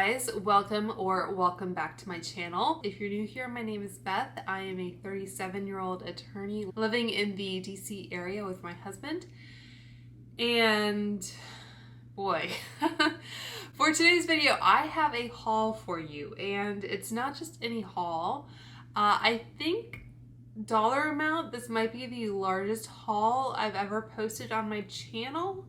guys, welcome back to my channel. If you're new here, my name is Beth. I am a 37-year-old attorney living in the DC area with my husband. And boy, for today's video, I have a haul for you, and it's not just any haul. I think dollar amount, this might be the largest haul I've ever posted on my channel.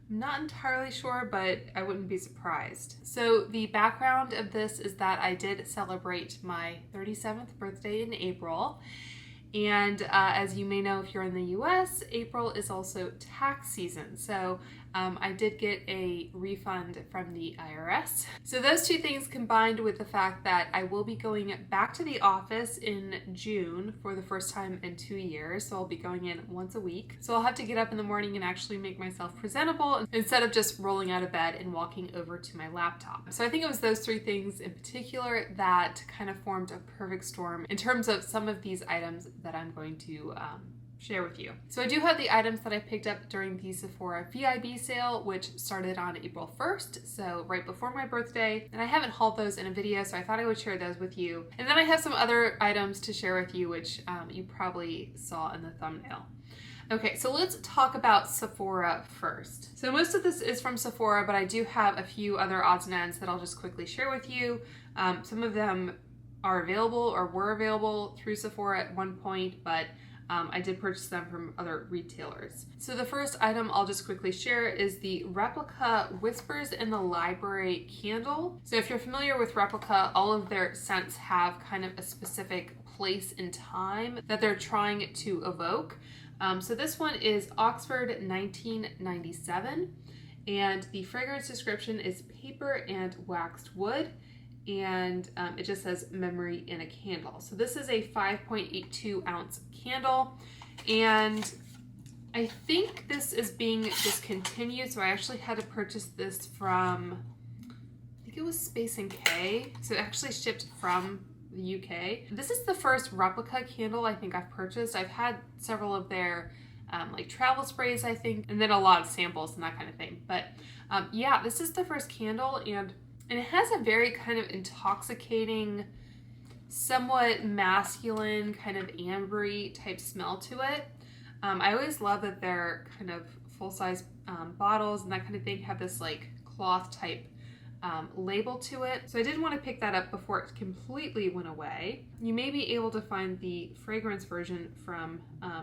I'm not entirely sure, but I wouldn't be surprised. So the background of this is that I did celebrate my 37th birthday in April. And as you may know, if you're in the US, April is also tax season. So I did get a refund from the IRS. So those two things combined with the fact that I will be going back to the office in June for the first time in 2 years. So I'll be going in once a week. So I'll have to get up in the morning and actually make myself presentable instead of just rolling out of bed and walking over to my laptop. So I think it was those three things in particular that kind of formed a perfect storm in terms of some of these items that I'm going to share with you. So I do have the items that I picked up during the Sephora VIB sale, which started on April 1st, so right before my birthday, and I haven't hauled those in a video, so I thought I would share those with you. And then I have some other items to share with you, which you probably saw in the thumbnail. Okay, so let's talk about Sephora first. So most of this is from Sephora, but I do have a few other odds and ends that I'll just quickly share with you. Some of them are available or were available through Sephora at one point, but I did purchase them from other retailers. So the first item I'll just quickly share is the Replica Whispers in the Library candle. So if you're familiar with Replica, all of their scents have kind of a specific place in time that they're trying to evoke. So this one is Oxford 1997, and the fragrance description is paper and waxed wood. And it just says memory in a candle. So this is a 5.82 ounce candle, and I think this is being discontinued, so I actually had to purchase this from, I think it was Space & K, so it actually shipped from the UK. This is the first Replica candle I think I've purchased. I've had several of their like travel sprays, I think, and then a lot of samples and that kind of thing. But yeah, this is the first candle, and it has a very kind of intoxicating, somewhat masculine, kind of ambery type smell to it. I always love that their kind of full-size bottles and that kind of thing have this like cloth type label to it. So I did want to pick that up before it completely went away. You may be able to find the fragrance version from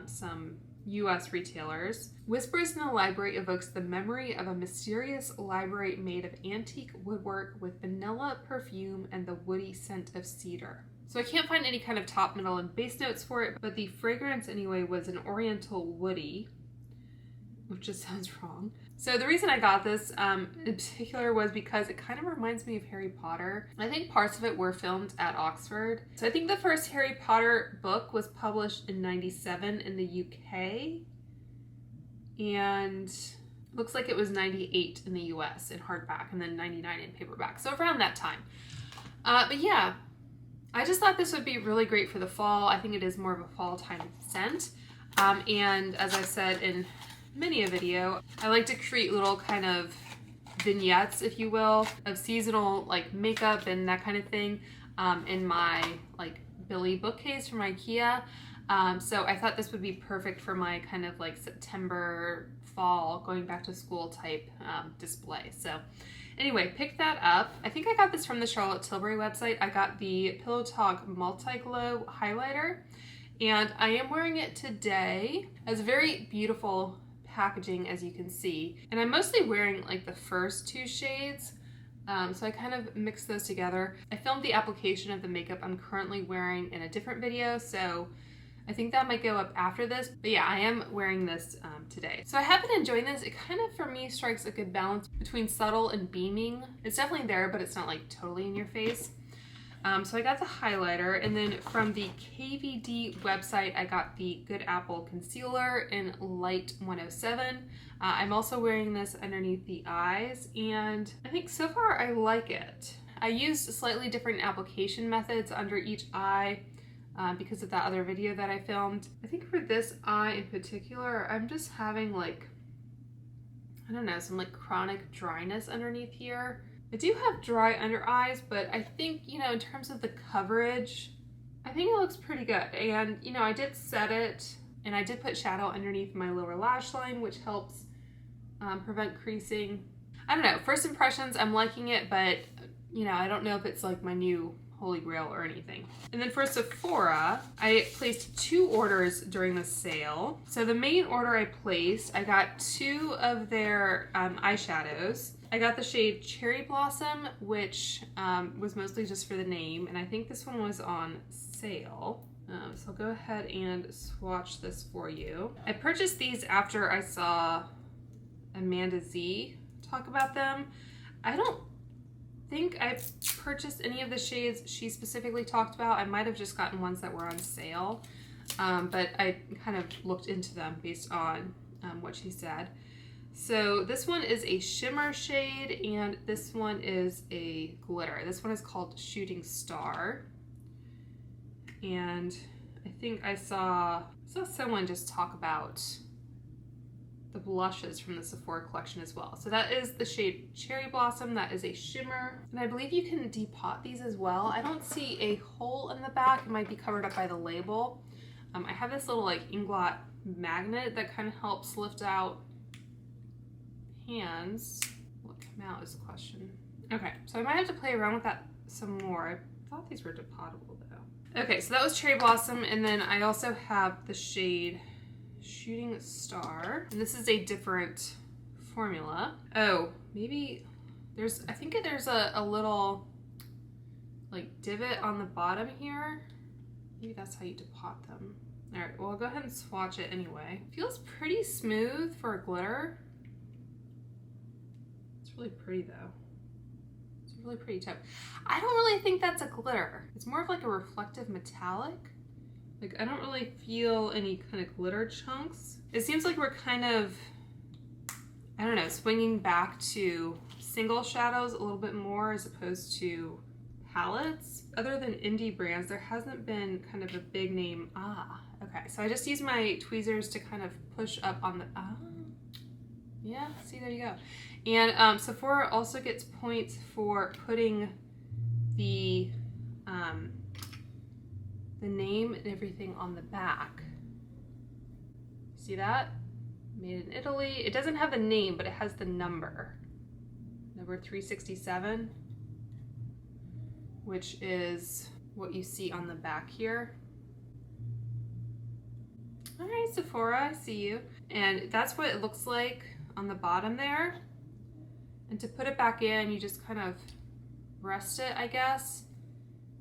some US retailers. Whispers in the Library evokes the memory of a mysterious library made of antique woodwork with vanilla perfume and the woody scent of cedar. So I can't find any kind of top, middle, and base notes for it, but the fragrance anyway was an oriental woody, which just sounds wrong. So the reason I got this in particular was because it kind of reminds me of Harry Potter. I think parts of it were filmed at Oxford. So I think the first Harry Potter book was published in '97 in the UK, and looks like it was '98 in the US in hardback, and then '99 in paperback. So around that time. But yeah, I just thought this would be really great for the fall. I think it is more of a fall time scent. And as I said in many a video, I like to create little kind of vignettes, if you will, of seasonal like makeup and that kind of thing in my like Billy bookcase from IKEA. So I thought this would be perfect for my kind of like September, fall, going back to school type display. So anyway, pick that up. I think I got this from the Charlotte Tilbury website. I got the Pillow Talk Multi-Glow Highlighter, and I am wearing it today. It's a very beautiful packaging, as you can see, and I'm mostly wearing like the first two shades, so I kind of mixed those together. I filmed the application of the makeup I'm currently wearing in a different video, so I think that might go up after this, but yeah, I am wearing this today. So I have been enjoying this. It kind of, for me, strikes a good balance between subtle and beaming. It's definitely there, but it's not like totally in your face. So I got the highlighter, and then from the KVD website, I got the Good Apple Concealer in Light 107. I'm also wearing this underneath the eyes, and I think so far I like it. I used slightly different application methods under each eye because of that other video that I filmed. I think for this eye in particular, I'm just having like, I don't know, some like chronic dryness underneath here. I do have dry under eyes, but I think, you know, in terms of the coverage, I think it looks pretty good. And, you know, I did set it, and I did put shadow underneath my lower lash line, which helps prevent creasing. I don't know, first impressions, I'm liking it, but, you know, I don't know if it's like my new holy grail or anything. And then for Sephora, I placed 2 orders during the sale. So the main order I placed, I got 2 of their eyeshadows. I got the shade Cherry Blossom, which was mostly just for the name, and I think this one was on sale. So I'll go ahead and swatch this for you. I purchased these after I saw Amanda Z talk about them. I don't think I purchased any of the shades she specifically talked about. I might have just gotten ones that were on sale, but I kind of looked into them based on what she said. So this one is a shimmer shade, and this one is a glitter. This one is called Shooting Star. And I think I saw someone just talk about the blushes from the Sephora collection as well. So that is the shade Cherry Blossom. That is a shimmer. And I believe you can depot these as well. I don't see a hole in the back. It might be covered up by the label. I have this little like inglot magnet that kind of helps lift out hands. Will it come out is the question. Okay, so I might have to play around with that some more. I thought these were depotable though. Okay, so that was Cherry Blossom, and then I also have the shade Shooting Star, and this is a different formula. Oh, maybe I think there's a little like divot on the bottom here. Maybe that's how you depot them. All right, well, I'll go ahead and swatch it anyway. Feels pretty smooth for a glitter. It's really pretty though. It's a really pretty tip. I don't really think that's a glitter. It's more of like a reflective metallic. Like, I don't really feel any kind of glitter chunks. It seems like we're kind of, I don't know, swinging back to single shadows a little bit more as opposed to palettes. Other than indie brands, there hasn't been kind of a big name. Okay, so I just use my tweezers to kind of push up on the, yeah, see, there you go. And Sephora also gets points for putting the name and everything on the back. See that? Made in Italy. It doesn't have the name, but it has the number. Number 367, which is what you see on the back here. All right, Sephora, I see you. And that's what it looks like on the bottom there. And to put it back in, you just kind of rest it, I guess.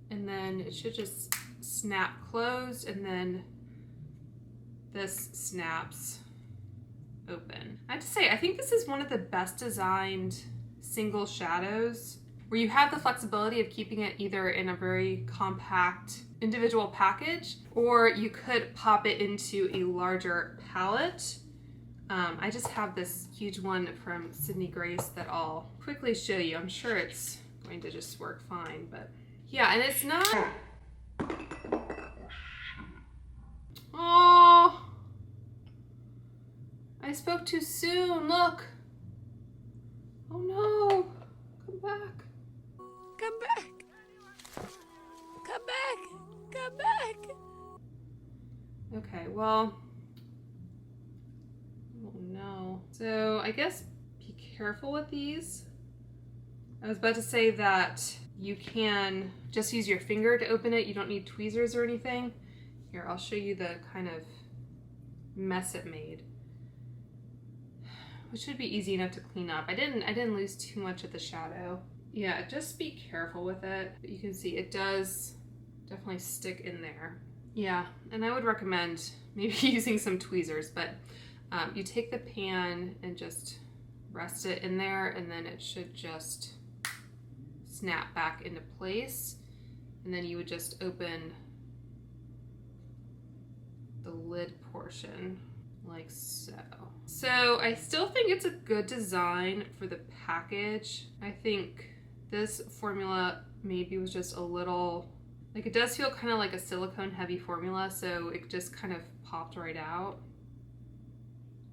And then it should just snap closed, and then this snaps open. I have to say, I think this is one of the best designed single shadows where you have the flexibility of keeping it either in a very compact individual package, or you could pop it into a larger palette. I just have this huge one from Sydney Grace that I'll quickly show you. I'm sure it's going to just work fine, but yeah, and it's not... Oh, I spoke too soon, look. Oh no, come back. Come back. Come back. Come back. Okay, well, oh no. So I guess be careful with these. I was about to say that you can just use your finger to open it. You don't need tweezers or anything. Here, I'll show you the kind of mess it made, which should be easy enough to clean up. I didn't lose too much of the shadow. Yeah, just be careful with it. But you can see it does definitely stick in there. Yeah, and I would recommend maybe using some tweezers, but you take the pan and just rest it in there, and then it should just snap back into place. And then you would just open the lid portion like so. So I still think it's a good design for the package. I think this formula maybe was just a little, like, it does feel kind of like a silicone heavy formula, so it just kind of popped right out.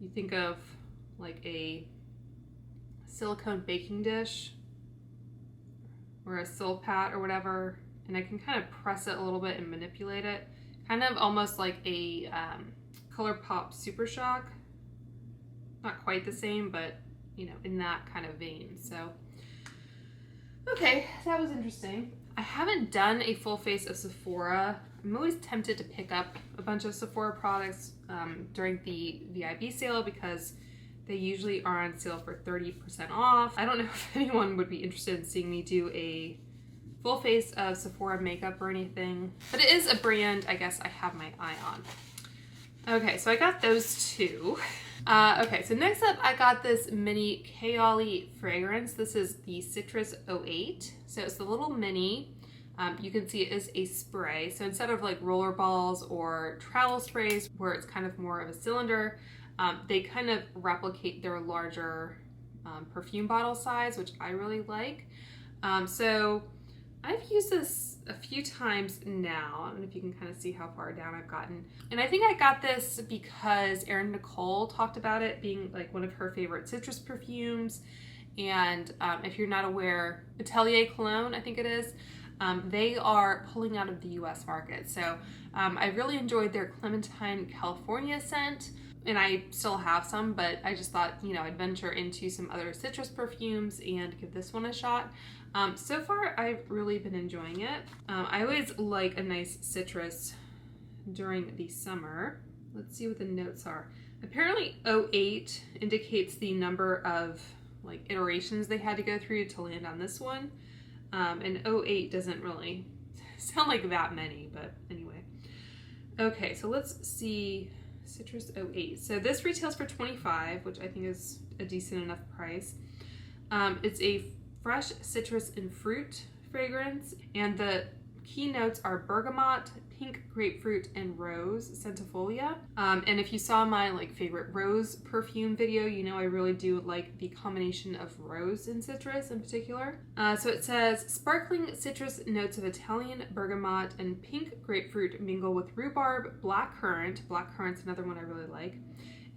You think of like a silicone baking dish or a Silpat or whatever, and I can kind of press it a little bit and manipulate it. Kind of almost like a ColourPop Super Shock. Not quite the same, but you know, in that kind of vein. So, okay, that was interesting. I haven't done a full face of Sephora. I'm always tempted to pick up a bunch of Sephora products during the VIB sale because they usually are on sale for 30% off. I don't know if anyone would be interested in seeing me do a full face of Sephora makeup or anything, but it is a brand I guess I have my eye on. Okay, so I got those two. Okay, so next up I got this mini Kaoli fragrance. This is the Citrus 08. So it's the little mini. You can see it is a spray. So instead of like roller balls or travel sprays where it's kind of more of a cylinder, they kind of replicate their larger perfume bottle size, which I really like. So I've used this a few times now. I don't know if you can kind of see how far down I've gotten. And I think I got this because Erin Nicole talked about it being like one of her favorite citrus perfumes. And if you're not aware, Atelier Cologne, I think it is, they are pulling out of the US market. So I really enjoyed their Clementine California scent. And I still have some, but I just thought, you know, I'd venture into some other citrus perfumes and give this one a shot. So far, I've really been enjoying it. I always like a nice citrus during the summer. Let's see what the notes are. Apparently 08 indicates the number of like iterations they had to go through to land on this one. And 08 doesn't really sound like that many, but anyway. Okay, so let's see Citrus 08. So this retails for $25, which I think is a decent enough price. It's a fresh citrus and fruit fragrance, and the key notes are bergamot, pink grapefruit, and rose centifolia. And if you saw my like favorite rose perfume video, you know I really do like the combination of rose and citrus in particular. So it says sparkling citrus notes of Italian bergamot and pink grapefruit mingle with rhubarb, black currant. Black currant's another one I really like,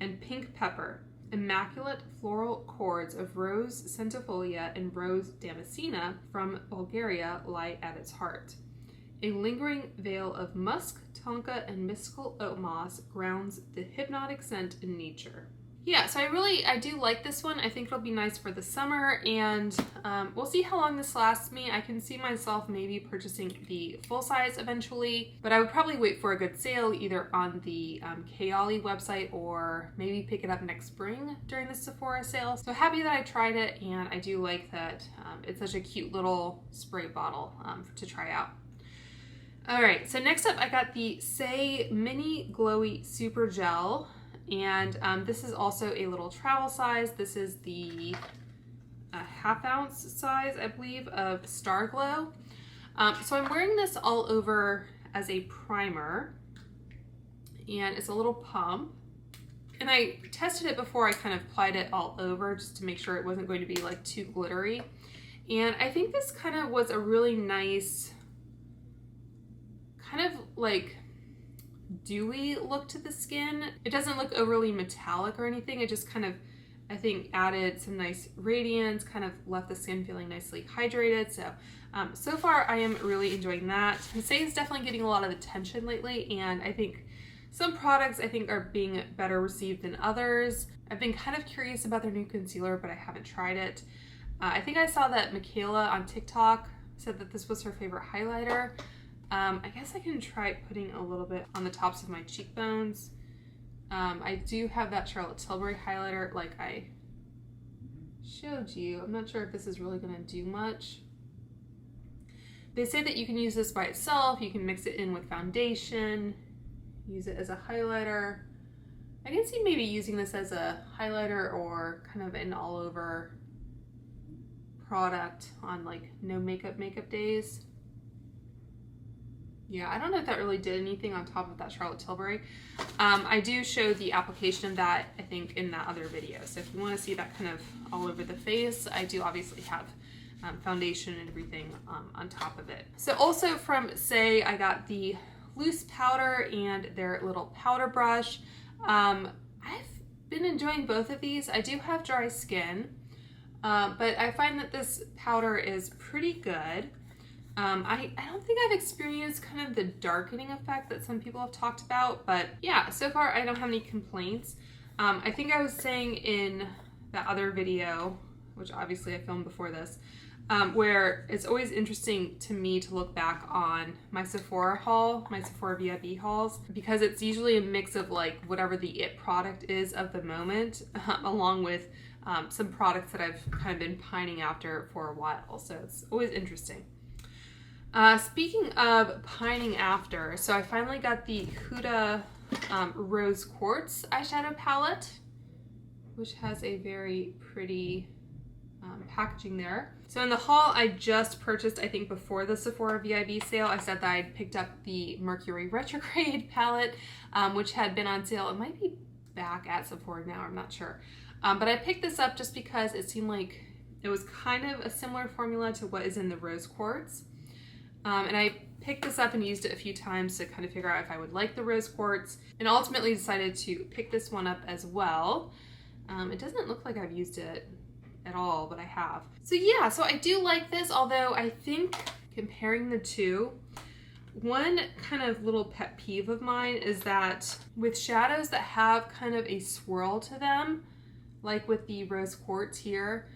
and pink pepper. Immaculate floral chords of rose centifolia and rose damascena from Bulgaria lie at its heart. A lingering veil of musk, tonka, and mystical oat moss grounds the hypnotic scent in nature. Yeah, so I do like this one. I think it'll be nice for the summer, and we'll see how long this lasts me. I can see myself maybe purchasing the full size eventually, but I would probably wait for a good sale either on the Kaoli website or maybe pick it up next spring during the Sephora sale. So happy that I tried it, and I do like that it's such a cute little spray bottle to try out. All right, so next up I got the Say Mini Glowy Super Gel. And this is also a little travel size. This is the ½ ounce size, I believe, of Star Glow. So I'm wearing this all over as a primer, and it's a little pump. And I tested it before I kind of applied it all over just to make sure it wasn't going to be like too glittery. And I think this kind of was a really nice, kind of like dewy look to the skin. It doesn't look overly metallic or anything. It just kind of, I think, added some nice radiance, kind of left the skin feeling nicely hydrated. So far I am really enjoying that. Say is definitely getting a lot of attention lately, and I think some products are being better received than others. I've been kind of curious about their new concealer, but I haven't tried it. I think I saw that Michaela on TikTok said that this was her favorite highlighter. I guess I can try putting a little bit on the tops of my cheekbones. I do have that Charlotte Tilbury highlighter like I showed you. I'm not sure if this is really going to do much. They say that you can use this by itself. You can mix it in with foundation, use it as a highlighter. I can see maybe using this as a highlighter or kind of an all over product on like no makeup days. Yeah, I don't know if that really did anything on top of that Charlotte Tilbury. I do show the application of that, I think, in that other video. So if you want to see that kind of all over the face, I do obviously have foundation and everything on top of it. So also from Say, I got the loose powder and their little powder brush. I've been enjoying both of these. I do have dry skin. But I find that this powder is pretty good. I don't think I've experienced kind of the darkening effect that some people have talked about, but yeah, so far I don't have any complaints. I think I was saying in that other video, which obviously I filmed before this, where it's always interesting to me to look back on my Sephora haul, my Sephora VIB hauls, because it's usually a mix of like whatever the it product is of the moment, along with some products that I've kind of been pining after for a while. So it's always interesting. Speaking of pining after, so I finally got the Huda Rose Quartz eyeshadow palette, which has a very pretty packaging there. So in the haul I just purchased, I think before the Sephora VIB sale, I said that I'd picked up the Mercury Retrograde palette, which had been on sale. It might be back at Sephora now, I'm not sure. But I picked this up just because it seemed like it was kind of a similar formula to what is in the Rose Quartz. And I picked this up and used it a few times to kind of figure out if I would like the Rose Quartz, and ultimately decided to pick this one up as well. It doesn't look like I've used it at all, but I have. So yeah, so I do like this, although I think comparing the two, one kind of little pet peeve of mine is that with shadows that have kind of a swirl to them, like with the Rose Quartz here,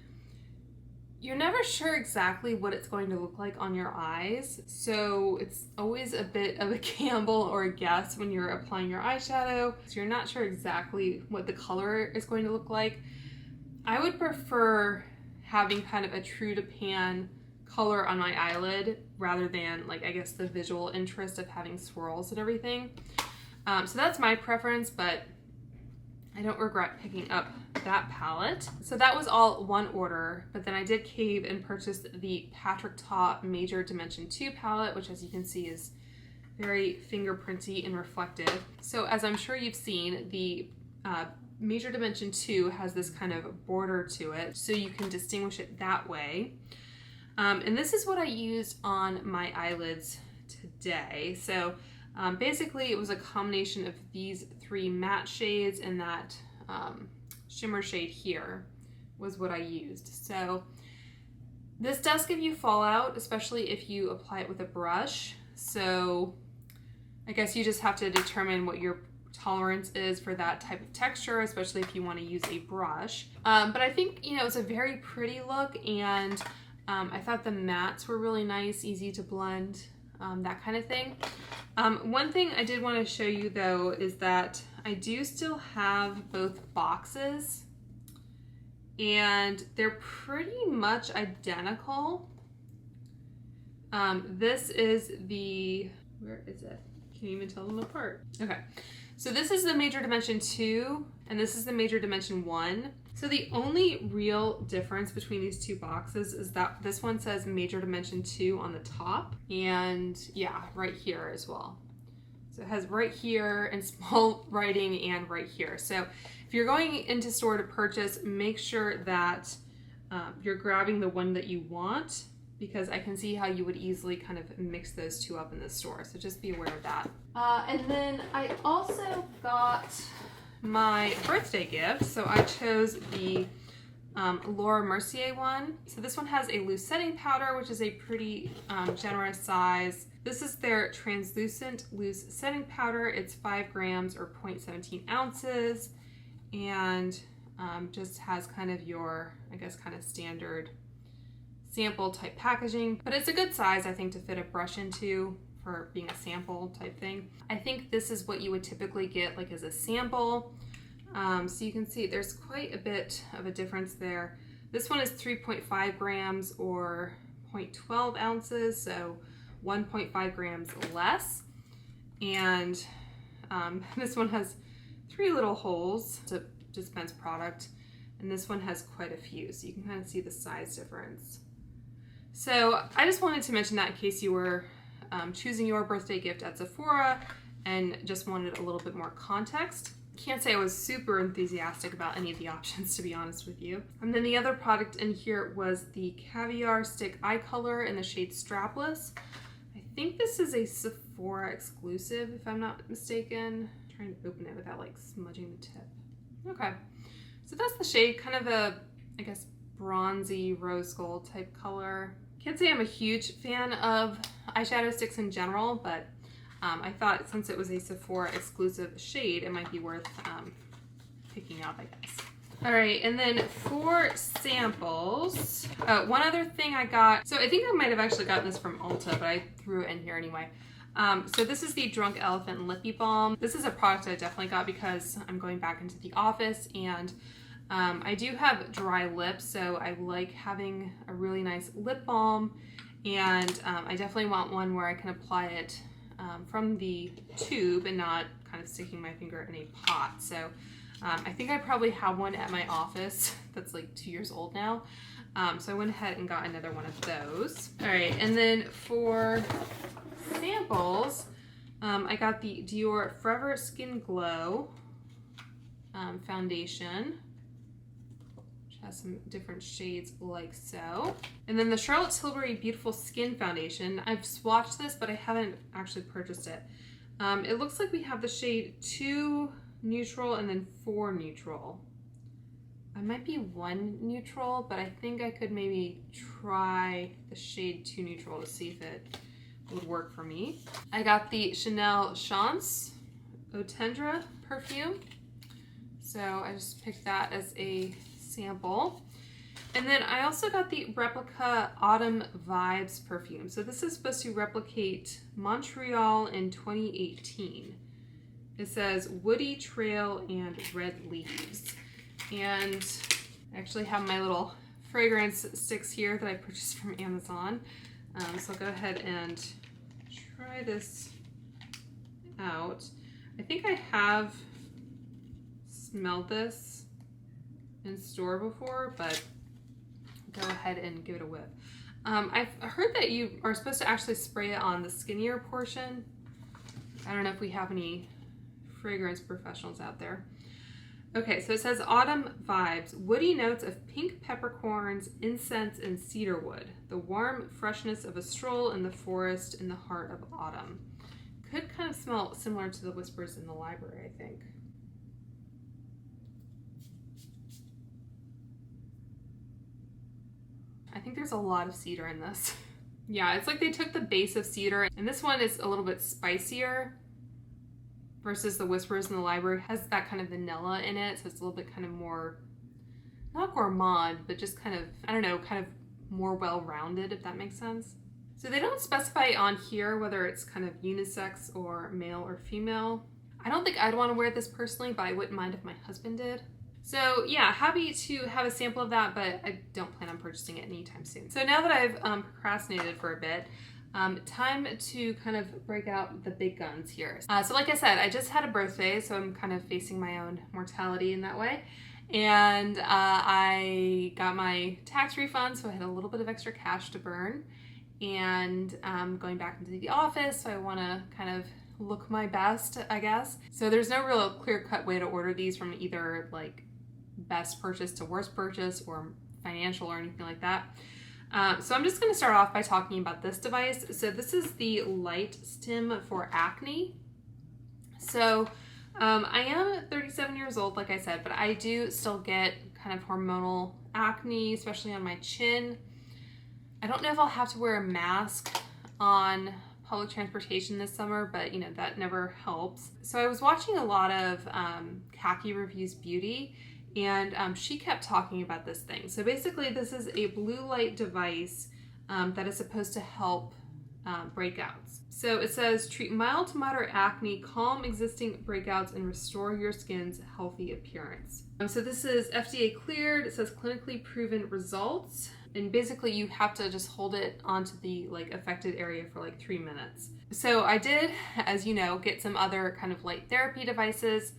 you're never sure exactly what it's going to look like on your eyes. So it's always a bit of a gamble or a guess when you're applying your eyeshadow. So you're not sure exactly what the color is going to look like. I would prefer having kind of a true to pan color on my eyelid rather than, like, I guess the visual interest of having swirls and everything. So that's my preference, but I don't regret picking up that palette. So that was all one order, but then I did cave and purchase the Patrick Ta Major Dimension 2 palette, which as you can see is very fingerprinty and reflective. So as I'm sure you've seen, the Major Dimension 2 has this kind of border to it, so you can distinguish it that way. And this is what I used on my eyelids today. So basically it was a combination of these three matte shades and that shimmer shade here was what I used. So this does give you fallout, especially if you apply it with a brush. So I guess you just have to determine what your tolerance is for that type of texture, especially if you want to use a brush. But I think, you know, it's a very pretty look, and I thought the mattes were really nice, easy to blend, that kind of thing. One thing I did want to show you though is that I do still have both boxes and they're pretty much identical. This is the, where is it? Can't even tell them apart. Okay, so this is the Major Dimension 2 and this is the Major Dimension 1. So the only real difference between these two boxes is that this one says Major Dimension 2 on the top, and yeah, right here as well. So it has right here in small writing and right here. So if you're going into store to purchase, make sure that you're grabbing the one that you want, because I can see how you would easily kind of mix those two up in the store. So just be aware of that. And then I also got my birthday gift. So I chose the Laura Mercier one. So this one has a loose setting powder, which is a pretty generous size. This is their translucent loose setting powder. It's 5 grams or 0.17 ounces, and just has kind of your, I guess, kind of standard sample type packaging, but it's a good size, I think, to fit a brush into for being a sample type thing. I think this is what you would typically get like as a sample. So you can see there's quite a bit of a difference there. This one is 3.5 grams or 0.12 ounces, so 1.5 grams less. And this one has 3 little holes to dispense product, and this one has quite a few, so you can kind of see the size difference. So I just wanted to mention that in case you were choosing your birthday gift at Sephora and just wanted a little bit more context. Can't say I was super enthusiastic about any of the options, to be honest with you. And then the other product in here was the Caviar Stick Eye Color in the shade Strapless. I think this is a Sephora exclusive, if I'm not mistaken. I'm trying to open it without like smudging the tip. Okay, so that's the shade, kind of a, I guess, bronzy rose gold type color. Can't say I'm a huge fan of eyeshadow sticks in general, but I thought since it was a Sephora exclusive shade, it might be worth picking up, I guess. All right, and then for samples, one other thing I got, so I think I might have actually gotten this from Ulta, but I threw it in here anyway. So this is the Drunk Elephant Lippy Balm. This is a product I definitely got because I'm going back into the office, and I do have dry lips, so I like having a really nice lip balm, and I definitely want one where I can apply it from the tube and not kind of sticking my finger in a pot. So I think I probably have one at my office that's like 2 years old now. So I went ahead and got another one of those. All right, and then for samples, I got the Dior Forever Skin Glow foundation, which has some different shades like so. And then the Charlotte Tilbury Beautiful Skin Foundation. I've swatched this, but I haven't actually purchased it. It looks like we have the shade 2 Neutral and then 4 Neutral. I might be 1 Neutral, but I think I could maybe try the shade 2 Neutral to see if it would work for me. I got the Chanel Chance Eau Tendre perfume. So I just picked that as a sample. And then I also got the Replica Autumn Vibes perfume. So this is supposed to replicate Montreal in 2018. It says Woody Trail and Red Leaves. And I actually have my little fragrance sticks here that I purchased from Amazon. So I'll go ahead and try this out. I think I have smelled this in store before, but go ahead and give it a whiff. I've heard that you are supposed to actually spray it on the skinnier portion. I don't know if we have any fragrance professionals out there. Okay, so it says Autumn Vibes, woody notes of pink peppercorns, incense, and cedarwood. The warm freshness of a stroll in the forest in the heart of autumn. Could kind of smell similar to the Whispers in the Library, I think. I think there's a lot of cedar in this. Yeah, it's like they took the base of cedar, and this one is a little bit spicier versus the Whispers in the Library. Has that kind of vanilla in it, so it's a little bit kind of more, not gourmand, but just kind of, I don't know, kind of more well-rounded, if that makes sense. So they don't specify on here whether it's kind of unisex or male or female. I don't think I'd want to wear this personally, but I wouldn't mind if my husband did. So yeah, happy to have a sample of that, but I don't plan on purchasing it anytime soon. So now that I've procrastinated for a bit, time to kind of break out the big guns here. So like I said, I just had a birthday, so I'm kind of facing my own mortality in that way. And I got my tax refund, so I had a little bit of extra cash to burn. And I'm going back into the office, so I want to kind of look my best, I guess. So there's no real clear-cut way to order these from either like best purchase to worst purchase or financial or anything like that. So I'm just going to start off by talking about this device. So this is the Light Stim for acne. So I am 37 years old, like I said, but I do still get kind of hormonal acne, especially on my chin. I don't know if I'll have to wear a mask on public transportation this summer, but you know, that never helps. So I was watching a lot of Khaki Reviews Beauty, and she kept talking about this thing. So basically this is a blue light device that is supposed to help breakouts. So it says, treat mild to moderate acne, calm existing breakouts, and restore your skin's healthy appearance. So this is FDA cleared. It says clinically proven results. And basically you have to just hold it onto the like affected area for like 3 minutes. So I did, as you know, get some other kind of light therapy devices.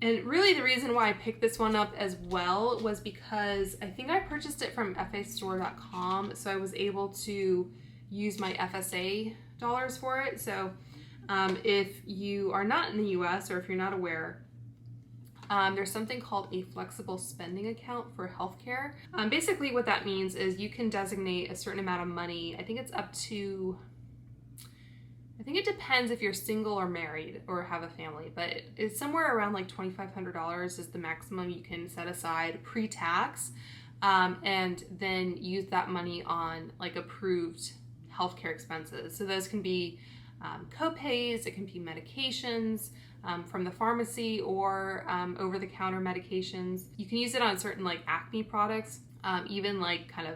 And really the reason why I picked this one up as well was because I think I purchased it from fastore.com, so I was able to use my FSA dollars for it. So if you are not in the US or if you're not aware, there's something called a flexible spending account for healthcare. Basically what that means is you can designate a certain amount of money. I think it's up to, I think it depends if you're single or married or have a family, but it's somewhere around like $2,500 is the maximum you can set aside pre-tax and then use that money on like approved healthcare expenses. So those can be co-pays, it can be medications from the pharmacy, or over-the-counter medications. You can use it on certain like acne products, even like kind of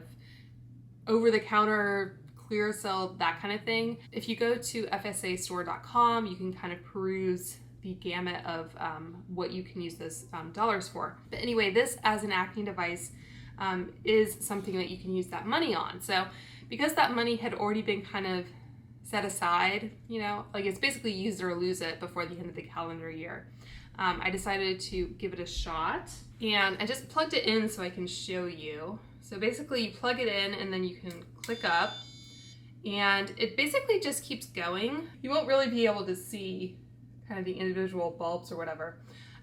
over-the-counter Clearasil, that kind of thing. If you go to fsastore.com, you can kind of peruse the gamut of what you can use those dollars for. But anyway, this as an acne device is something that you can use that money on. So because that money had already been kind of set aside, you know, like it's basically use it or lose it before the end of the calendar year, I decided to give it a shot, and I just plugged it in so I can show you. So basically you plug it in and then you can click up, and it basically just keeps going. You won't really be able to see kind of the individual bulbs or whatever.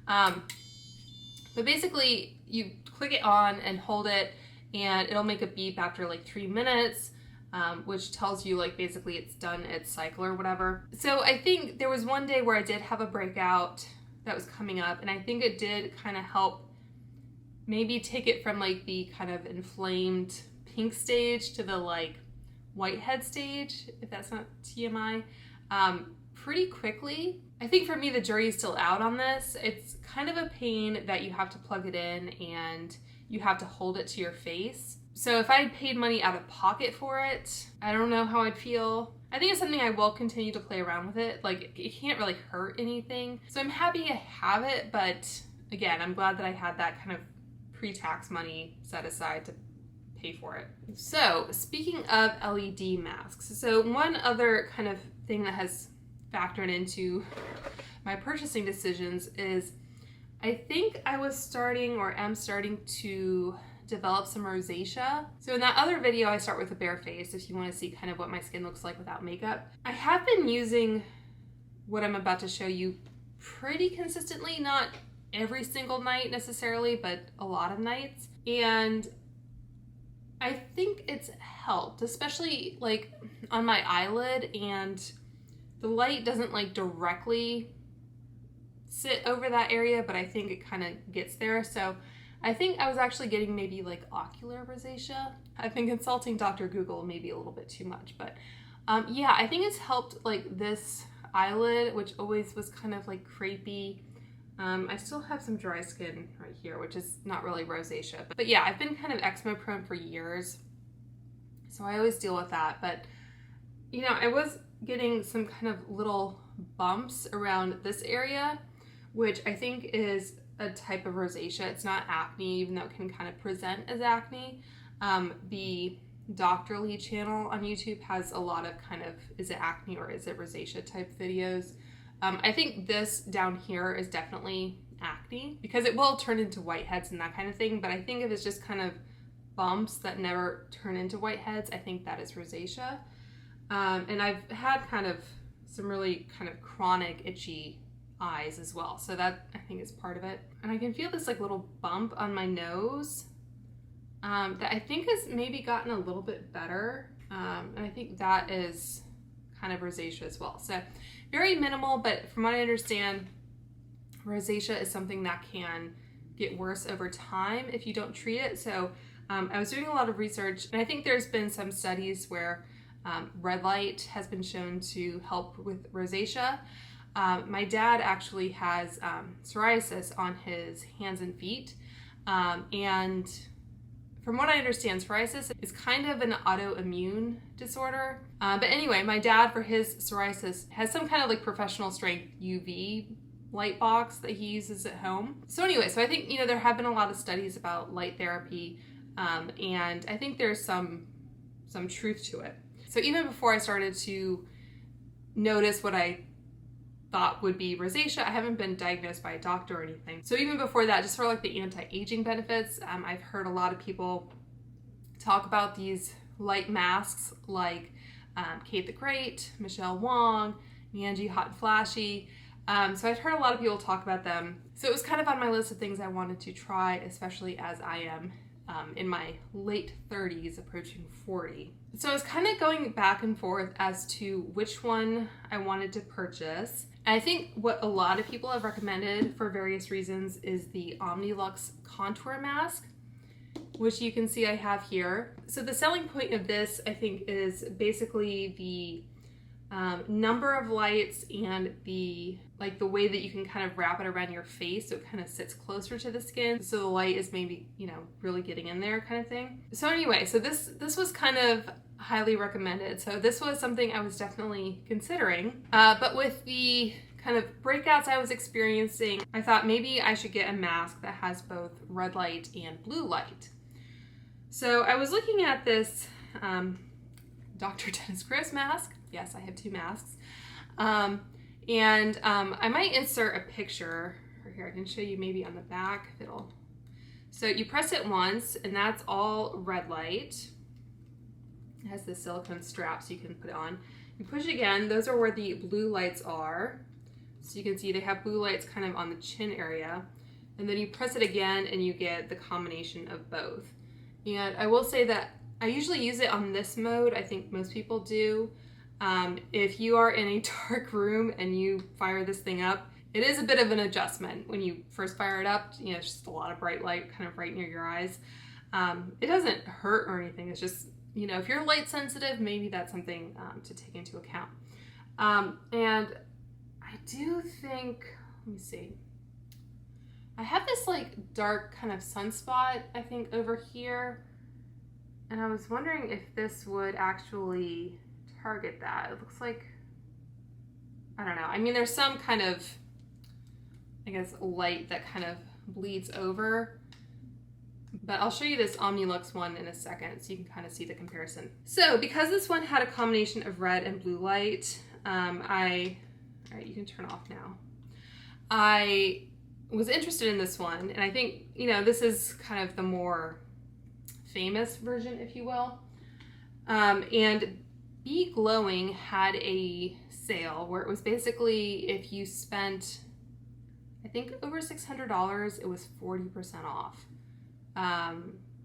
But basically you click it on and hold it, and it'll make a beep after like 3 minutes, which tells you like basically it's done its cycle or whatever. So I think there was one day where I did have a breakout that was coming up, and I think it did kind of help maybe take it from like the kind of inflamed pink stage to the like whitehead stage, if that's not TMI, pretty quickly. I think for me, the jury is still out on this. It's kind of a pain that you have to plug it in and you have to hold it to your face. So if I had paid money out of pocket for it, I don't know how I'd feel. I think it's something I will continue to play around with it. Like, it can't really hurt anything. So I'm happy I have it, but again, I'm glad that I had that kind of pre-tax money set aside to pay for it. So speaking of LED masks, so one other kind of thing that has factored into my purchasing decisions is I think I was starting or am starting to develop some rosacea. So in that other video, I start with a bare face if you want to see kind of what my skin looks like without makeup. I have been using what I'm about to show you pretty consistently, not every single night necessarily, but a lot of nights. And I think it's helped, especially like on my eyelid, and the light doesn't like directly sit over that area, but I think it kind of gets there. So I think I was actually getting maybe like ocular rosacea. I've been consulting Dr. Google maybe a little bit too much, but yeah, I think it's helped like this eyelid, which always was kind of like crepey. I still have some dry skin right here, which is not really rosacea, but yeah, I've been kind of eczema prone for years, so I always deal with that. But you know, I was getting some kind of little bumps around this area, which I think is a type of rosacea. It's not acne, even though it can kind of present as acne. The Dr. Lee channel on YouTube has a lot of kind of, is it acne or is it rosacea type videos. I think this down here is definitely acne because it will turn into whiteheads and that kind of thing, but I think if it's just kind of bumps that never turn into whiteheads, I think that is rosacea. And I've had kind of some really kind of chronic itchy eyes as well, so that I think is part of it. And I can feel this like little bump on my nose that I think has maybe gotten a little bit better, and I think that is kind of rosacea as well. So very minimal, but from what I understand, rosacea is something that can get worse over time if you don't treat it. So I was doing a lot of research, and I think there's been some studies where red light has been shown to help with rosacea. My dad actually has psoriasis on his hands and feet, and from what I understand, psoriasis is kind of an autoimmune disorder. But anyway, my dad, for his psoriasis, has some kind of like professional strength UV light box that he uses at home. So anyway, so I think, you know, there have been a lot of studies about light therapy, and I think there's some truth to it. So even before I started to notice what I thought would be rosacea, I haven't been diagnosed by a doctor or anything. So even before that, just for like the anti-aging benefits, I've heard a lot of people talk about these light masks like Kate the Great, Michelle Wong, Angie Hot and Flashy. So I've heard a lot of people talk about them. So it was kind of on my list of things I wanted to try, especially as I am in my late 30s, approaching 40. So I was kind of going back and forth as to which one I wanted to purchase. And I think what a lot of people have recommended for various reasons is the OmniLux contour mask. which you can see I have here. So the selling point of this, I think, is basically the number of lights and the way that you can kind of wrap it around your face so it kind of sits closer to the skin, so the light is maybe, you know, really getting in there kind of thing. So anyway, so this was kind of highly recommended. So this was something I was definitely considering, but with the kind of breakouts I was experiencing, I thought maybe I should get a mask that has both red light and blue light. So I was looking at this Dr. Dennis Chris mask. Yes, I have two masks. I might insert a picture here. I can show you maybe on the back if it'll. So you press it once and that's all red light. It has the silicone strap so you can put it on. You push it again, those are where the blue lights are. So you can see they have blue lights kind of on the chin area. And then you press it again and you get the combination of both. And I will say that I usually use it on this mode. I think most people do. If you are in a dark room and you fire this thing up, it is a bit of an adjustment when you first fire it up. You know, it's just a lot of bright light kind of right near your eyes. It doesn't hurt or anything. It's just, you know, if you're light sensitive, maybe that's something to take into account. And I do think, let me see. I have this like dark kind of sunspot, I think, over here. And I was wondering if this would actually target that. It looks like, I don't know. I mean, there's some kind of, I guess, light that kind of bleeds over. But I'll show you this OmniLux one in a second so you can kind of see the comparison. So because this one had a combination of red and blue light, all right, you can turn off now. I was interested in this one, and I think, you know, this is kind of the more famous version, if you will. And Be Glowing had a sale where it was basically if you spent, I think, over $600, it was 40% off,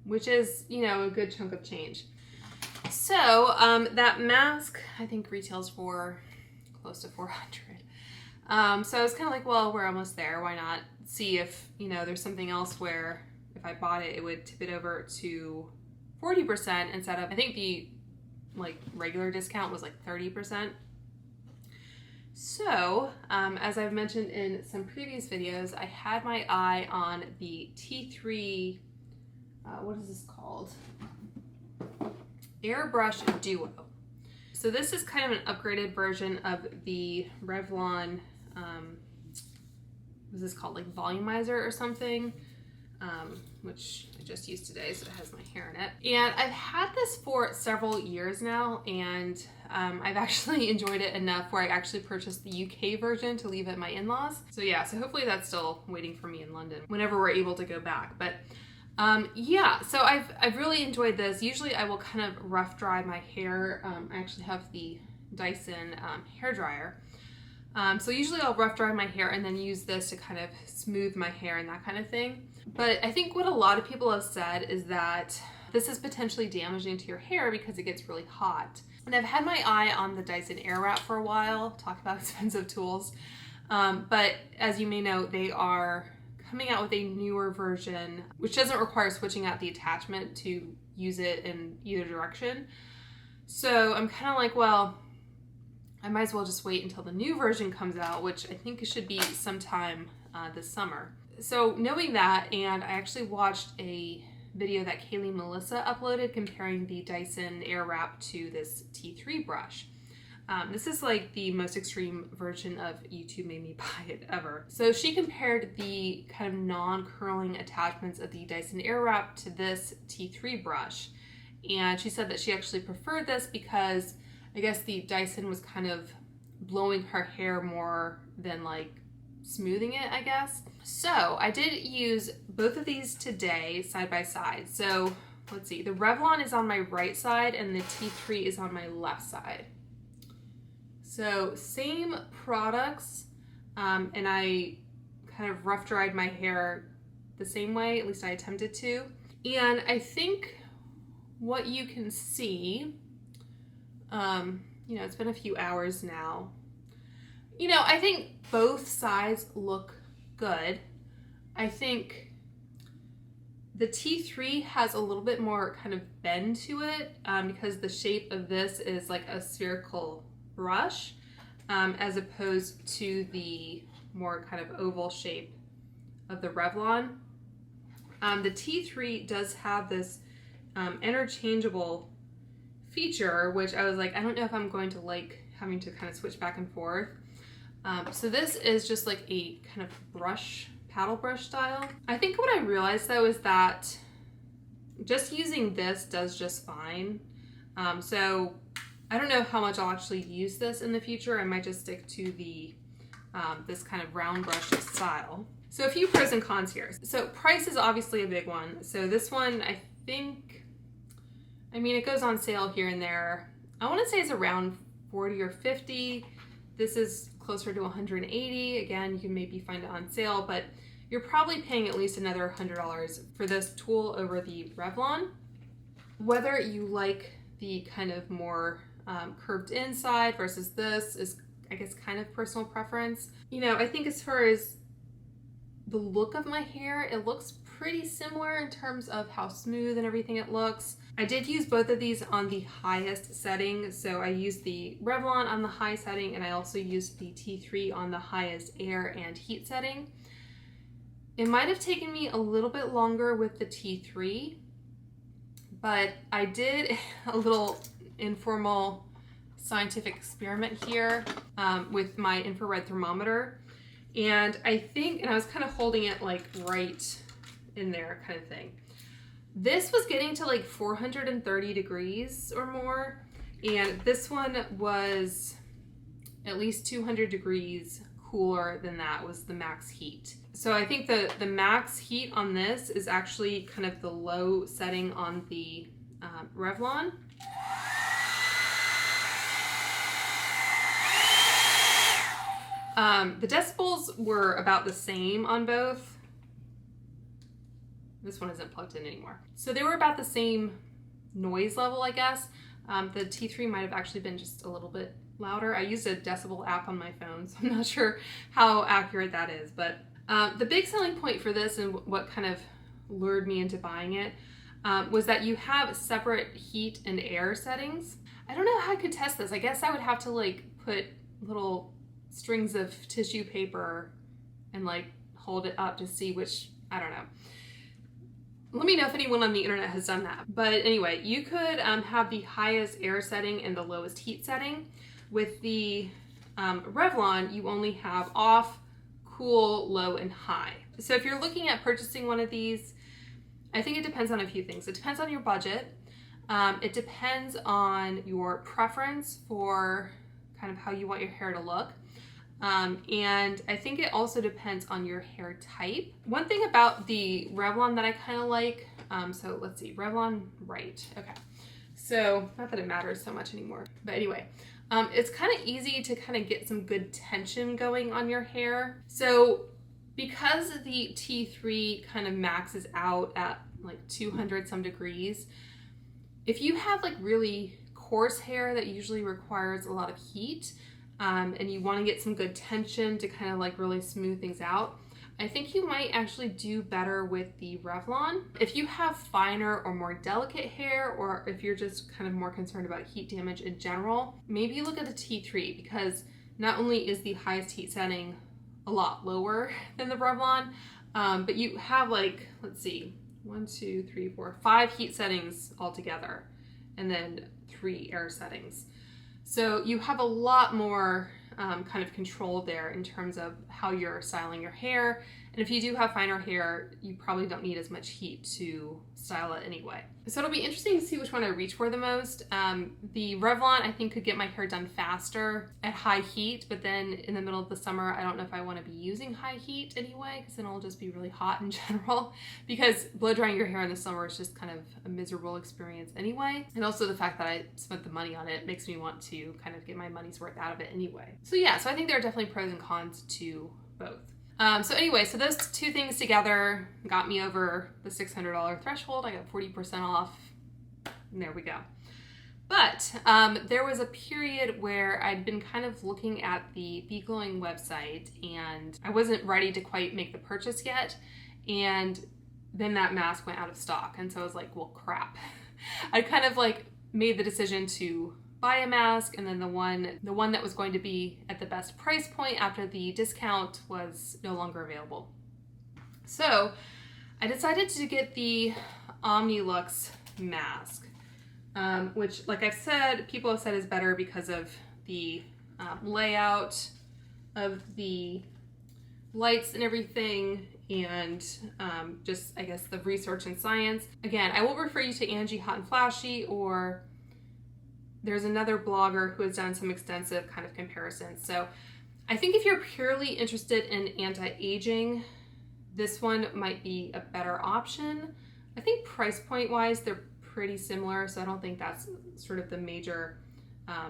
which is, you know, a good chunk of change. So that mask, I think, retails for close to $400. So I was kind of like, well, we're almost there. Why not see if, you know, there's something else where if I bought it, it would tip it over to 40% instead of, I think the like regular discount was like 30%. So, as I've mentioned in some previous videos, I had my eye on the T3, what is this called? Airebrush Duo. So this is kind of an upgraded version of the Revlon, what is this called, like volumizer or something, which I just used today, so it has my hair in it. And I've had this for several years now, and I've actually enjoyed it enough where I actually purchased the UK version to leave at my in-laws. So yeah, so hopefully that's still waiting for me in London whenever we're able to go back. But yeah, so I've really enjoyed this. Usually I will kind of rough dry my hair. I actually have the Dyson hair dryer. So usually I'll rough dry my hair and then use this to kind of smooth my hair and that kind of thing. But I think what a lot of people have said is that this is potentially damaging to your hair because it gets really hot. And I've had my eye on the Dyson Airwrap for a while. Talk about expensive tools. But as you may know, they are coming out with a newer version, which doesn't require switching out the attachment to use it in either direction. So I'm kind of like, well, I might as well just wait until the new version comes out, which I think should be sometime this summer. So knowing that, and I actually watched a video that Kaylee Melissa uploaded comparing the Dyson Airwrap to this T3 brush. This is like the most extreme version of YouTube made me buy it ever. So she compared the kind of non-curling attachments of the Dyson Airwrap to this T3 brush. And she said that she actually preferred this because I guess the Dyson was kind of blowing her hair more than like smoothing it, I guess. So I did use both of these today side by side. So let's see, the Revlon is on my right side and the T3 is on my left side. So same products, and I kind of rough dried my hair the same way, at least I attempted to. And I think what you can see, you know, it's been a few hours now. You know, I think both sides look good. I think The T3 has a little bit more kind of bend to it because the shape of this is like a spherical brush as opposed to the more kind of oval shape of the Revlon. The T3 does have this interchangeable feature, which I was like, I don't know if I'm going to like having to kind of switch back and forth. So this is just like a kind of brush, paddle brush style. I think what I realized though is that just using this does just fine. So I don't know how much I'll actually use this in the future. I might just stick to the this kind of round brush style. So a few pros and cons here. So price is obviously a big one. So this one, I think, I mean, it goes on sale here and there. I want to say it's around 40 or 50. This is closer to 180. Again, you can maybe find it on sale, but you're probably paying at least another $100 for this tool over the Revlon. Whether you like the kind of more curved inside versus this is, I guess, kind of personal preference. You know, I think as far as the look of my hair, it looks pretty similar in terms of how smooth and everything it looks. I did use both of these on the highest setting. So I used the Revlon on the high setting, and I also used the T3 on the highest air and heat setting. It might have taken me a little bit longer with the T3, but I did a little informal scientific experiment here with my infrared thermometer. And I think, and I was kind of holding it like right in there kind of thing. This was getting to like 430 degrees or more. And this one was at least 200 degrees cooler than that was the max heat. So I think the max heat on this is actually kind of the low setting on the Revlon. The decibels were about the same on both. This one isn't plugged in anymore. So they were about the same noise level, I guess. The T3 might have actually been just a little bit louder. I used a decibel app on my phone, so I'm not sure how accurate that is. But the big selling point for this and what kind of lured me into buying it was that you have separate heat and air settings. I don't know how I could test this. I guess I would have to like put little strings of tissue paper and like hold it up to see which, I don't know. Let me know if anyone on the internet has done that. But anyway, you could have the highest air setting and the lowest heat setting. With the Revlon, you only have off, cool, low, and high. So if you're looking at purchasing one of these, I think it depends on a few things. It depends on your budget. It depends on your preference for kind of how you want your hair to look. And I think it also depends on your hair type. One thing about the Revlon that I kind of like, so let's see, Revlon, right, okay. So, not that it matters so much anymore, but anyway, it's kind of easy to kind of get some good tension going on your hair. So, because the T3 kind of maxes out at like 200 some degrees, if you have like really coarse hair that usually requires a lot of heat, and you want to get some good tension to kind of like really smooth things out, I think you might actually do better with the Revlon. If you have finer or more delicate hair, or if you're just kind of more concerned about heat damage in general, maybe look at the T3, because not only is the highest heat setting a lot lower than the Revlon, but you have like, let's see, 1, 2, 3, 4, 5 heat settings altogether, and then 3 air settings. So you have a lot more kind of control there in terms of how you're styling your hair. And if you do have finer hair, you probably don't need as much heat to style it anyway. So it'll be interesting to see which one I reach for the most. The Revlon, I think, could get my hair done faster at high heat, but then in the middle of the summer, I don't know if I want to be using high heat anyway, because then it'll just be really hot in general, because blow drying your hair in the summer is just kind of a miserable experience anyway. And also the fact that I spent the money on it makes me want to kind of get my money's worth out of it anyway. So yeah, so I think there are definitely pros and cons to both. So anyway, so those two things together got me over the $600 threshold. I got 40% off, and there we go. But there was a period where I'd been kind of looking at the Be Glowing website, and I wasn't ready to quite make the purchase yet. And then that mask went out of stock. And so I was like, well, crap. I kind of like made the decision to buy a mask, and then the one that was going to be at the best price point after the discount was no longer available. So I decided to get the OmniLux mask, which, like I've said, people have said is better because of the layout of the lights and everything, and just, I guess, the research and science. Again, I will refer you to Angie Hot and Flashy, or there's another blogger who has done some extensive kind of comparisons. So I think if you're purely interested in anti-aging, this one might be a better option. I think price point wise, they're pretty similar, so I don't think that's sort of the major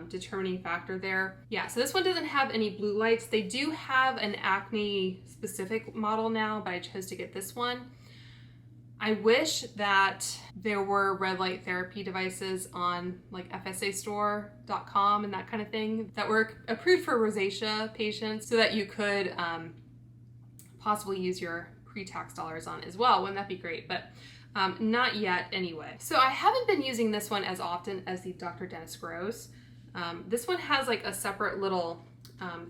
determining factor there. Yeah, so this one doesn't have any blue lights. They do have an acne specific model now, but I chose to get this one. I wish that there were red light therapy devices on like FSAstore.com and that kind of thing that were approved for rosacea patients, so that you could possibly use your pre-tax dollars on as well. Wouldn't that be great? But not yet anyway. So I haven't been using this one as often as the Dr. Dennis Gross. This one has like a separate little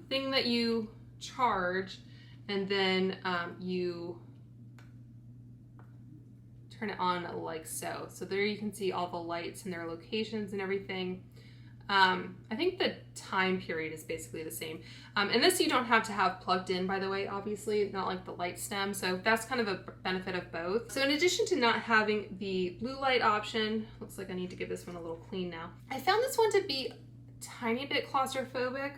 thing that you charge, and then you turn it on like so. So there you can see all the lights and their locations and everything. I think the time period is basically the same. And this you don't have to have plugged in, by the way, obviously, not like the light stem. So that's kind of a benefit of both. So in addition to not having the blue light option, looks like I need to give this one a little clean now. I found this one to be a tiny bit claustrophobic.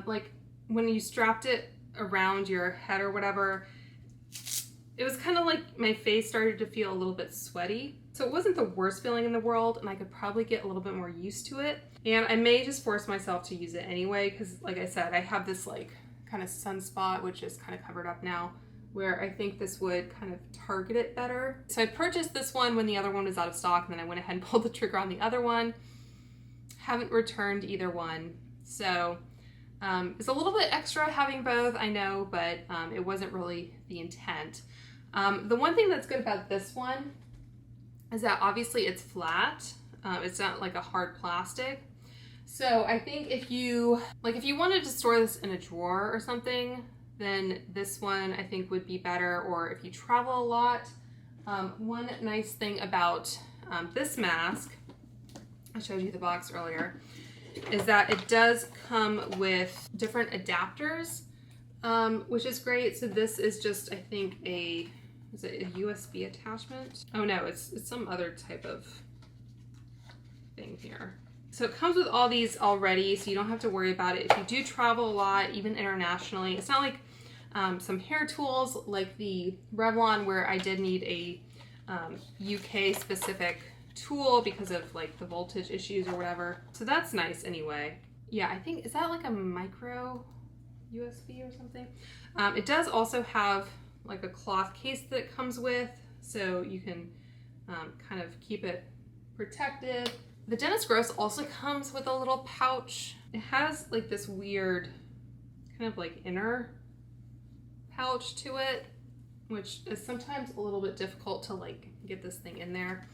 Like when you strapped it around your head or whatever, it was kind of like my face started to feel a little bit sweaty. So it wasn't the worst feeling in the world, and I could probably get a little bit more used to it. And I may just force myself to use it anyway, because like I said, I have this like kind of sunspot, which is kind of covered up now, where I think this would kind of target it better. So I purchased this one when the other one was out of stock, and then I went ahead and pulled the trigger on the other one. Haven't returned either one. So it's a little bit extra having both, I know, but it wasn't really the intent. The one thing that's good about this one is that obviously it's flat. It's not like a hard plastic. So I think if you wanted to store this in a drawer or something, then this one I think would be better. Or if you travel a lot, one nice thing about this mask, I showed you the box earlier, is that it does come with different adapters, which is great. So this is just, I think, is it a USB attachment? Oh no, it's some other type of thing here. So it comes with all these already, so you don't have to worry about it. If you do travel a lot, even internationally, it's not like some hair tools like the Revlon, where I did need a UK specific tool because of like the voltage issues or whatever. So that's nice anyway. Yeah, I think, is that like a micro USB or something? It does also have like a cloth case that it comes with, so you can kind of keep it protected. The Dennis Gross also comes with a little pouch. It has like this weird kind of like inner pouch to it, which is sometimes a little bit difficult to like get this thing in there.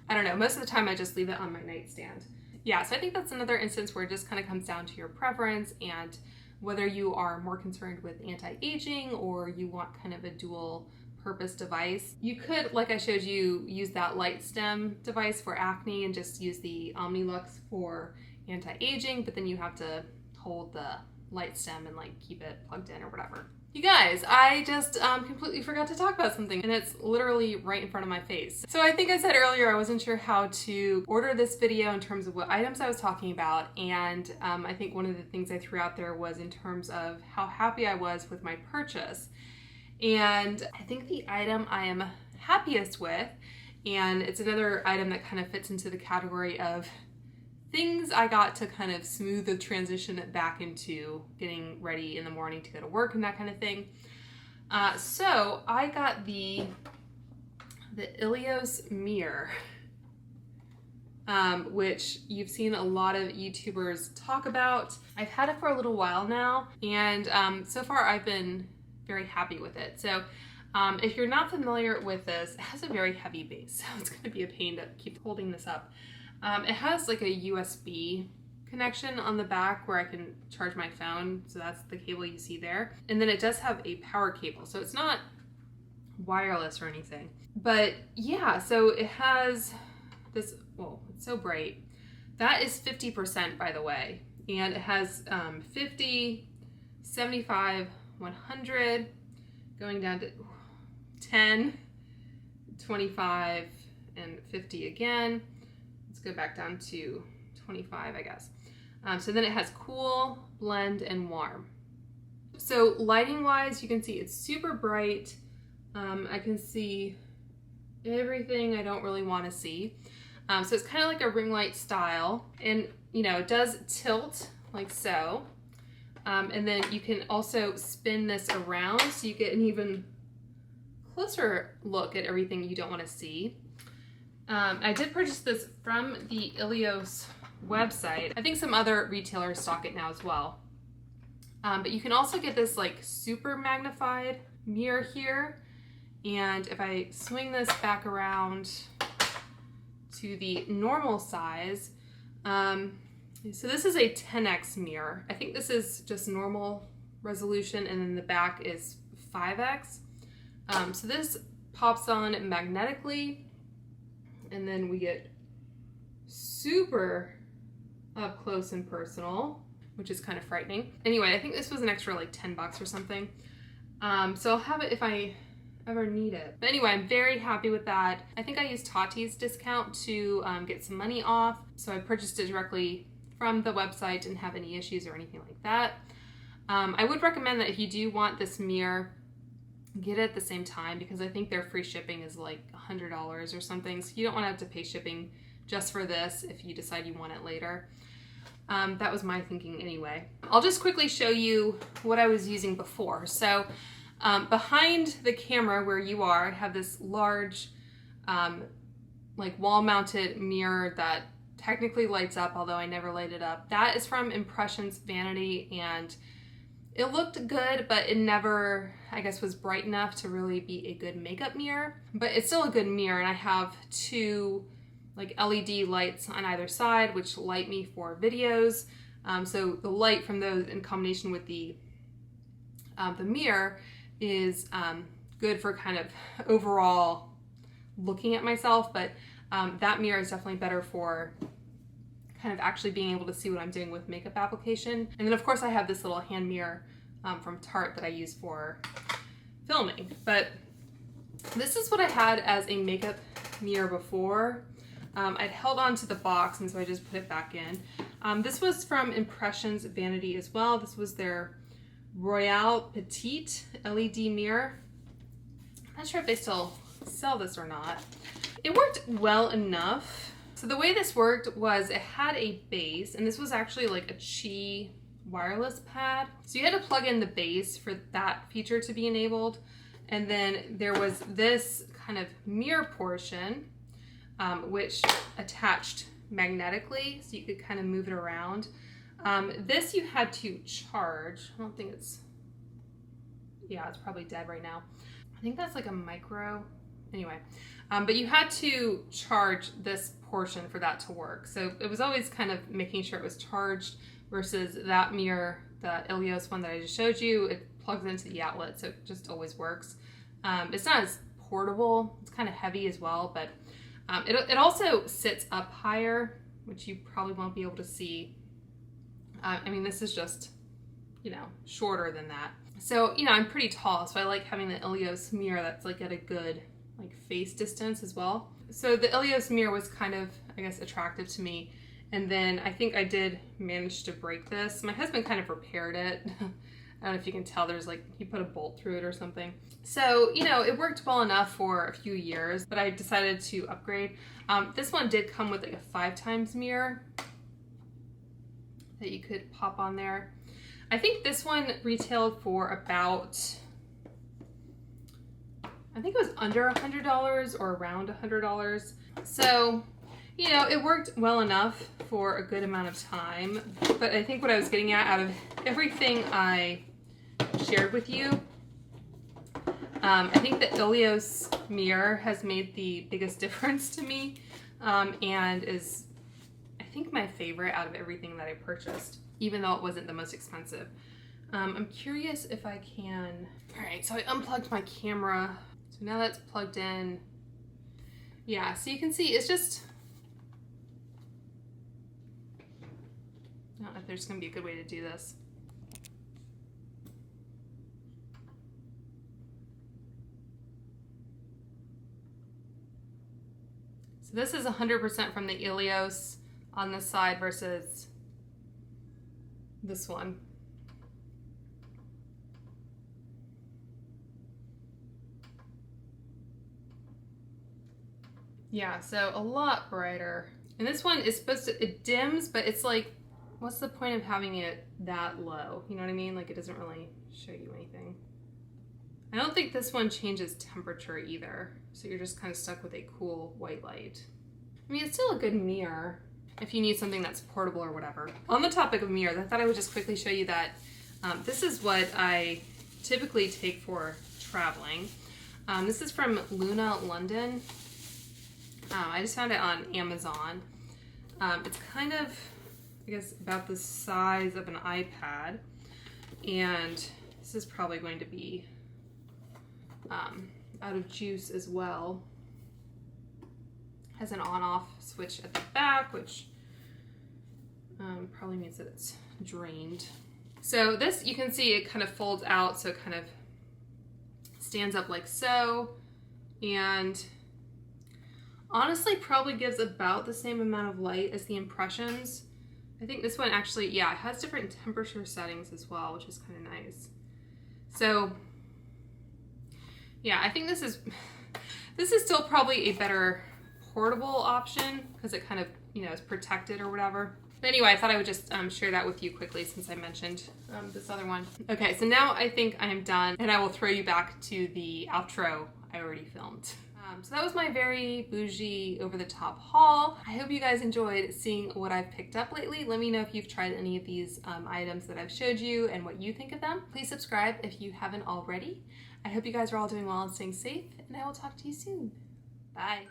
I don't know, most of the time I just leave it on my nightstand. Yeah, so I think that's another instance where it just kind of comes down to your preference and whether you are more concerned with anti-aging or you want kind of a dual purpose device. You could, like I showed you, use that light stem device for acne and just use the OmniLux for anti-aging, but then you have to hold the light stem and like keep it plugged in or whatever. You guys, I just completely forgot to talk about something, and it's literally right in front of my face. So I think I said earlier I wasn't sure how to order this video in terms of what items I was talking about, and I think one of the things I threw out there was in terms of how happy I was with my purchase. And I think the item I am happiest with, and it's another item that kind of fits into the category of things I got to kind of smooth the transition back into getting ready in the morning to go to work and that kind of thing. So I got the Illios Mirror, which you've seen a lot of YouTubers talk about. I've had it for a little while now, and so far I've been very happy with it. So If you're not familiar with this, it has a very heavy base, so it's going to be a pain to keep holding this up. It has like a USB connection on the back where I can charge my phone, so that's the cable you see there. And then it does have a power cable, so it's not wireless or anything. But yeah, so it has this, well, it's so bright. That is 50%, by the way. And it has 50, 75, 100, going down to 10, 25, and 50 again. Let's go back down to 25, I guess. So then it has cool, blend, and warm. So lighting wise, you can see it's super bright. I can see everything I don't really want to see. So it's kind of like a ring light style, and you know, it does tilt like so. And then you can also spin this around so you get an even closer look at everything you don't want to see. I did purchase this from the Illios website. I think some other retailers stock it now as well. But you can also get this like super magnified mirror here. And if I swing this back around to the normal size, so this is a 10x mirror. I think this is just normal resolution, and then the back is 5x. So this pops on magnetically, and then we get super up close and personal, which is kind of frightening. Anyway, I think this was an extra like 10 bucks or something. So I'll have it if I ever need it. But anyway, I'm very happy with that. I think I used Tati's discount to get some money off. So I purchased it directly from the website, didn't have any issues or anything like that. I would recommend that if you do want this mirror, get it at the same time, because I think their free shipping is like $100 or something. So you don't want to have to pay shipping just for this if you decide you want it later. That was my thinking anyway. I'll just quickly show you what I was using before. So behind the camera where you are, I have this large like wall-mounted mirror that technically lights up, although I never light it up. That is from Impressions Vanity, and it looked good, but it never, I guess, was bright enough to really be a good makeup mirror. But it's still a good mirror, and I have two like LED lights on either side, which light me for videos. So the light from those in combination with the mirror is good for kind of overall looking at myself, but that mirror is definitely better for kind of actually being able to see what I'm doing with makeup application. And then of course I have this little hand mirror from Tarte that I use for filming. But this is what I had as a makeup mirror before. I'd held on to the box, and so I just put it back in. This was from Impressions Vanity as well. This was their Royale Petite LED mirror. I'm not sure if they still sell this or not. It worked well enough. So the way this worked was it had a base, and this was actually like a Qi wireless pad. So you had to plug in the base for that feature to be enabled. And then there was this kind of mirror portion, which attached magnetically, so you could kind of move it around. This you had to charge. I don't think it's, yeah, it's probably dead right now. I think that's like a micro, anyway. But you had to charge this portion for that to work. So it was always kind of making sure it was charged, versus that mirror, the Illios one that I just showed you, it plugs into the outlet, so it just always works. It's not as portable, it's kind of heavy as well, but it also sits up higher, which you probably won't be able to see. I mean, this is just, you know, shorter than that. So, you know, I'm pretty tall, so I like having the Illios mirror that's like at a good like face distance as well. So the Illios mirror was kind of, I guess, attractive to me. And then I think I did manage to break this. My husband kind of repaired it. I don't know if you can tell, there's like, he put a bolt through it or something. So, you know, it worked well enough for a few years, but I decided to upgrade. This one did come with like a 5x mirror that you could pop on there. I think this one retailed for about, I think it was under $100 or around $100. So, you know, it worked well enough for a good amount of time. But I think what I was getting at, out of everything I shared with you, I think the Illios Mirror has made the biggest difference to me, and is, I think, my favorite out of everything that I purchased, even though it wasn't the most expensive. I'm curious if I can... Alright, so I unplugged my camera. So now that's plugged in. Yeah, so you can see it's just... I don't know if there's going to be a good way to do this. So this is 100% from the Illios on this side versus this one. Yeah, so a lot brighter. And this one is supposed to, it dims, but it's like, what's the point of having it that low? You know what I mean? Like, it doesn't really show you anything. I don't think this one changes temperature either. So you're just kind of stuck with a cool white light. I mean, it's still a good mirror if you need something that's portable or whatever. On the topic of mirrors, I thought I would just quickly show you that this is what I typically take for traveling. This is from Luna London. I just found it on Amazon. It's kind of, I guess, about the size of an iPad. And this is probably going to be out of juice as well. Has an on-off switch at the back, which probably means that it's drained. So this, you can see it kind of folds out, so it kind of stands up like so. And honestly probably gives about the same amount of light as the Impressions. I think this one actually, yeah, it has different temperature settings as well, which is kind of nice. So yeah, I think this is still probably a better portable option because it kind of, you know, is protected or whatever. But anyway, I thought I would just share that with you quickly since I mentioned this other one. Okay, so now I think I am done, and I will throw you back to the outro I already filmed. So that was my very bougie, over-the-top haul. I hope you guys enjoyed seeing what I've picked up lately. Let me know if you've tried any of these items that I've showed you and what you think of them. Please subscribe if you haven't already. I hope you guys are all doing well and staying safe, and I will talk to you soon. Bye.